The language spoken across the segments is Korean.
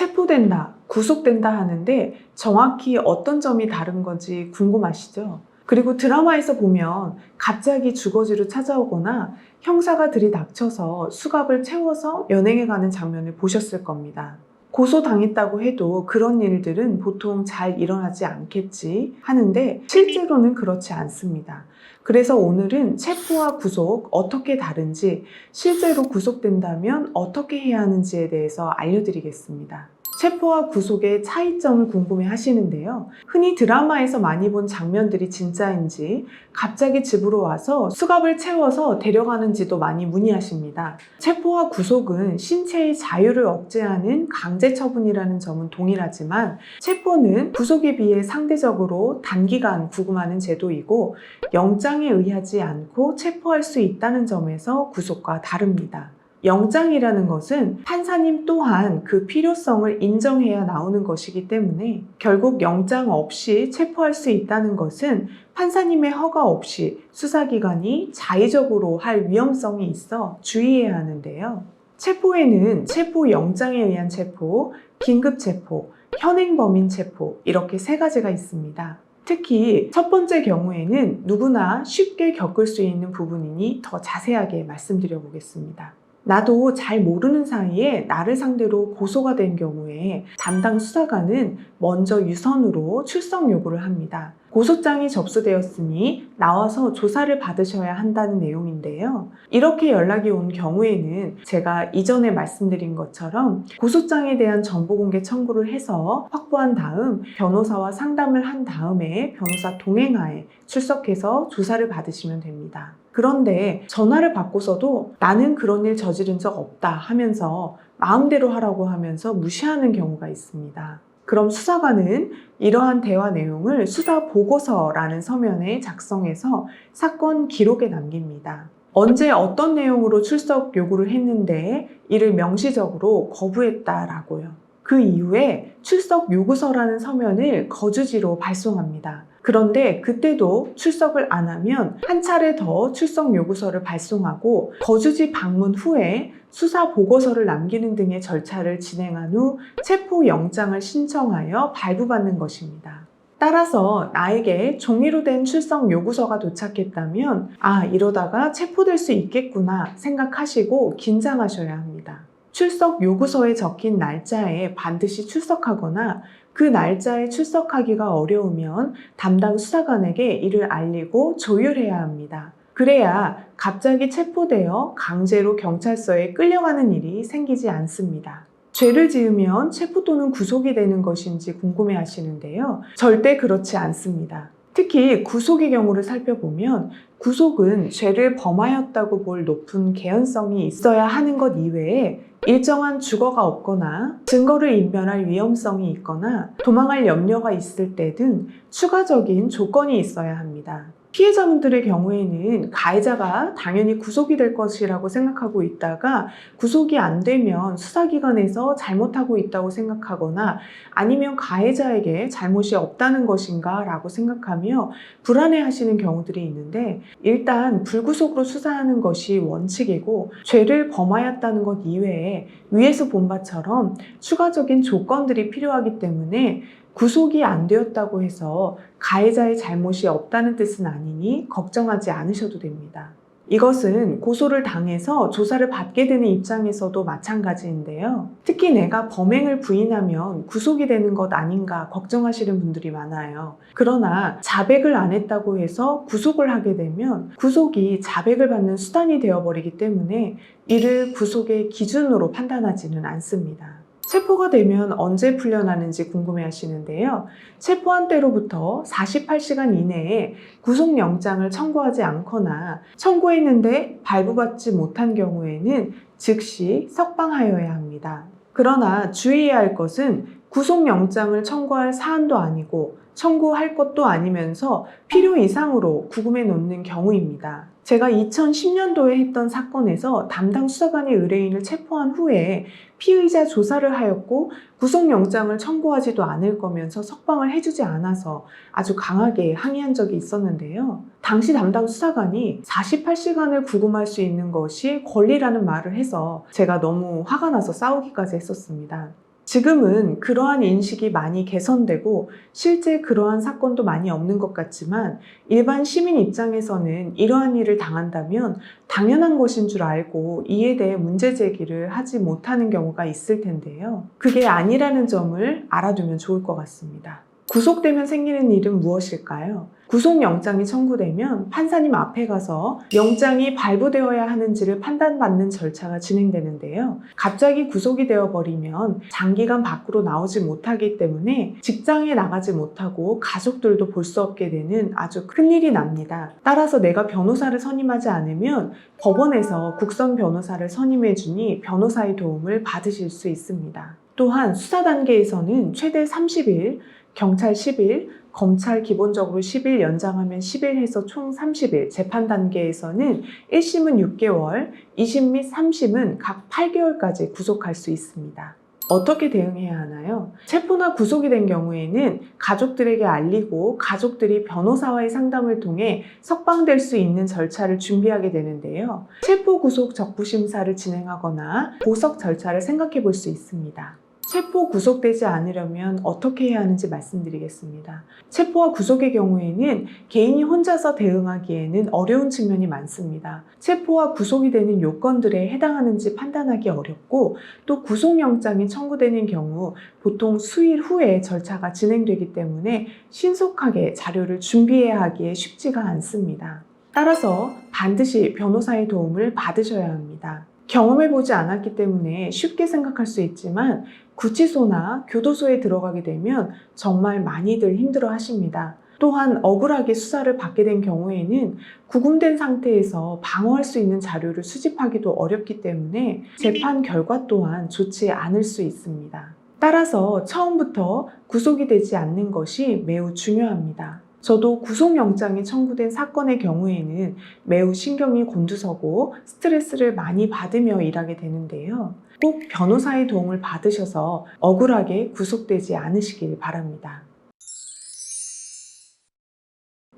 체포된다, 구속된다 하는데 정확히 어떤 점이 다른 건지 궁금하시죠? 그리고 드라마에서 보면 갑자기 주거지로 찾아오거나 형사가 들이닥쳐서 수갑을 채워서 연행해 가는 장면을 보셨을 겁니다. 고소당했다고 해도 그런 일들은 보통 잘 일어나지 않겠지 하는데 실제로는 그렇지 않습니다. 그래서 오늘은 체포와 구속 어떻게 다른지, 실제로 구속된다면 어떻게 해야 하는지에 대해서 알려드리겠습니다. 체포와 구속의 차이점을 궁금해 하시는데요. 흔히 드라마에서 많이 본 장면들이 진짜인지, 갑자기 집으로 와서 수갑을 채워서 데려가는지도 많이 문의하십니다. 체포와 구속은 신체의 자유를 억제하는 강제 처분이라는 점은 동일하지만, 체포는 구속에 비해 상대적으로 단기간 구금하는 제도이고, 영장에 의하지 않고 체포할 수 있다는 점에서 구속과 다릅니다. 영장이라는 것은 판사님 또한 그 필요성을 인정해야 나오는 것이기 때문에 결국 영장 없이 체포할 수 있다는 것은 판사님의 허가 없이 수사기관이 자의적으로 할 위험성이 있어 주의해야 하는데요. 체포에는 체포영장에 의한 체포, 긴급체포, 현행범인 체포 이렇게 세 가지가 있습니다. 특히 첫 번째 경우에는 누구나 쉽게 겪을 수 있는 부분이니 더 자세하게 말씀드려 보겠습니다. 나도 잘 모르는 사이에 나를 상대로 고소가 된 경우에 담당 수사관은 먼저 유선으로 출석 요구를 합니다. 고소장이 접수되었으니 나와서 조사를 받으셔야 한다는 내용인데요. 이렇게 연락이 온 경우에는 제가 이전에 말씀드린 것처럼 고소장에 대한 정보공개 청구를 해서 확보한 다음 변호사와 상담을 한 다음에 변호사 동행하에 출석해서 조사를 받으시면 됩니다. 그런데 전화를 받고서도 나는 그런 일 저지른 적 없다 하면서 마음대로 하라고 하면서 무시하는 경우가 있습니다. 그럼 수사관은 이러한 대화 내용을 수사 보고서라는 서면에 작성해서 사건 기록에 남깁니다. 언제 어떤 내용으로 출석 요구를 했는데 이를 명시적으로 거부했다라고요. 그 이후에 출석 요구서라는 서면을 거주지로 발송합니다. 그런데 그때도 출석을 안 하면 한 차례 더 출석 요구서를 발송하고 거주지 방문 후에 수사 보고서를 남기는 등의 절차를 진행한 후 체포 영장을 신청하여 발부받는 것입니다. 따라서 나에게 종이로 된 출석 요구서가 도착했다면 이러다가 체포될 수 있겠구나 생각하시고 긴장하셔야 합니다. 출석 요구서에 적힌 날짜에 반드시 출석하거나 그 날짜에 출석하기가 어려우면 담당 수사관에게 이를 알리고 조율해야 합니다. 그래야 갑자기 체포되어 강제로 경찰서에 끌려가는 일이 생기지 않습니다. 죄를 지으면 체포 또는 구속이 되는 것인지 궁금해 하시는데요. 절대 그렇지 않습니다. 특히 구속의 경우를 살펴보면 구속은 죄를 범하였다고 볼 높은 개연성이 있어야 하는 것 이외에 일정한 주거가 없거나 증거를 인멸할 위험성이 있거나 도망할 염려가 있을 때 등 추가적인 조건이 있어야 합니다. 피해자분들의 경우에는 가해자가 당연히 구속이 될 것이라고 생각하고 있다가 구속이 안 되면 수사기관에서 잘못하고 있다고 생각하거나 아니면 가해자에게 잘못이 없다는 것인가 라고 생각하며 불안해하시는 경우들이 있는데, 일단 불구속으로 수사하는 것이 원칙이고 죄를 범하였다는 것 이외에 위에서 본 바처럼 추가적인 조건들이 필요하기 때문에 구속이 안 되었다고 해서 가해자의 잘못이 없다는 뜻은 아니니 걱정하지 않으셔도 됩니다. 이것은 고소를 당해서 조사를 받게 되는 입장에서도 마찬가지인데요. 특히 내가 범행을 부인하면 구속이 되는 것 아닌가 걱정하시는 분들이 많아요. 그러나 자백을 안 했다고 해서 구속을 하게 되면 구속이 자백을 받는 수단이 되어버리기 때문에 이를 구속의 기준으로 판단하지는 않습니다. 체포가 되면 언제 풀려나는지 궁금해 하시는데요. 체포한 때로부터 48시간 이내에 구속영장을 청구하지 않거나 청구했는데 발부받지 못한 경우에는 즉시 석방하여야 합니다. 그러나 주의해야 할 것은 구속영장을 청구할 사안도 아니고 청구할 것도 아니면서 필요 이상으로 구금해 놓는 경우입니다. 제가 2010년도에 했던 사건에서 담당 수사관이 의뢰인을 체포한 후에 피의자 조사를 하였고 구속영장을 청구하지도 않을 거면서 석방을 해주지 않아서 아주 강하게 항의한 적이 있었는데요. 당시 담당 수사관이 48시간을 구금할 수 있는 것이 권리라는 말을 해서 제가 너무 화가 나서 싸우기까지 했었습니다. 지금은 그러한 인식이 많이 개선되고 실제 그러한 사건도 많이 없는 것 같지만 일반 시민 입장에서는 이러한 일을 당한다면 당연한 것인 줄 알고 이에 대해 문제 제기를 하지 못하는 경우가 있을 텐데요. 그게 아니라는 점을 알아두면 좋을 것 같습니다. 구속되면 생기는 일은 무엇일까요? 구속영장이 청구되면 판사님 앞에 가서 영장이 발부되어야 하는지를 판단받는 절차가 진행되는데요. 갑자기 구속이 되어버리면 장기간 밖으로 나오지 못하기 때문에 직장에 나가지 못하고 가족들도 볼 수 없게 되는 아주 큰일이 납니다. 따라서 내가 변호사를 선임하지 않으면 법원에서 국선 변호사를 선임해주니 변호사의 도움을 받으실 수 있습니다. 또한 수사 단계에서는 최대 30일, 경찰 10일, 검찰 기본적으로 10일 연장하면 10일 해서 총 30일, 재판 단계에서는 1심은 6개월, 2심 및 3심은 각 8개월까지 구속할 수 있습니다. 어떻게 대응해야 하나요? 체포나 구속이 된 경우에는 가족들에게 알리고 가족들이 변호사와의 상담을 통해 석방될 수 있는 절차를 준비하게 되는데요. 체포 구속 적부심사를 진행하거나 보석 절차를 생각해 볼 수 있습니다. 체포 구속되지 않으려면 어떻게 해야 하는지 말씀드리겠습니다. 체포와 구속의 경우에는 개인이 혼자서 대응하기에는 어려운 측면이 많습니다. 체포와 구속이 되는 요건들에 해당하는지 판단하기 어렵고 또 구속영장이 청구되는 경우 보통 수일 후에 절차가 진행되기 때문에 신속하게 자료를 준비해야 하기에 쉽지가 않습니다. 따라서 반드시 변호사의 도움을 받으셔야 합니다. 경험해보지 않았기 때문에 쉽게 생각할 수 있지만 구치소나 교도소에 들어가게 되면 정말 많이들 힘들어 하십니다. 또한 억울하게 수사를 받게 된 경우에는 구금된 상태에서 방어할 수 있는 자료를 수집하기도 어렵기 때문에 재판 결과 또한 좋지 않을 수 있습니다. 따라서 처음부터 구속이 되지 않는 것이 매우 중요합니다. 저도 구속영장이 청구된 사건의 경우에는 매우 신경이 곤두서고 스트레스를 많이 받으며 일하게 되는데요. 꼭 변호사의 도움을 받으셔서 억울하게 구속되지 않으시길 바랍니다.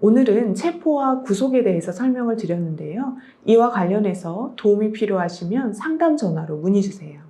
오늘은 체포와 구속에 대해서 설명을 드렸는데요. 이와 관련해서 도움이 필요하시면 상담 전화로 문의 주세요.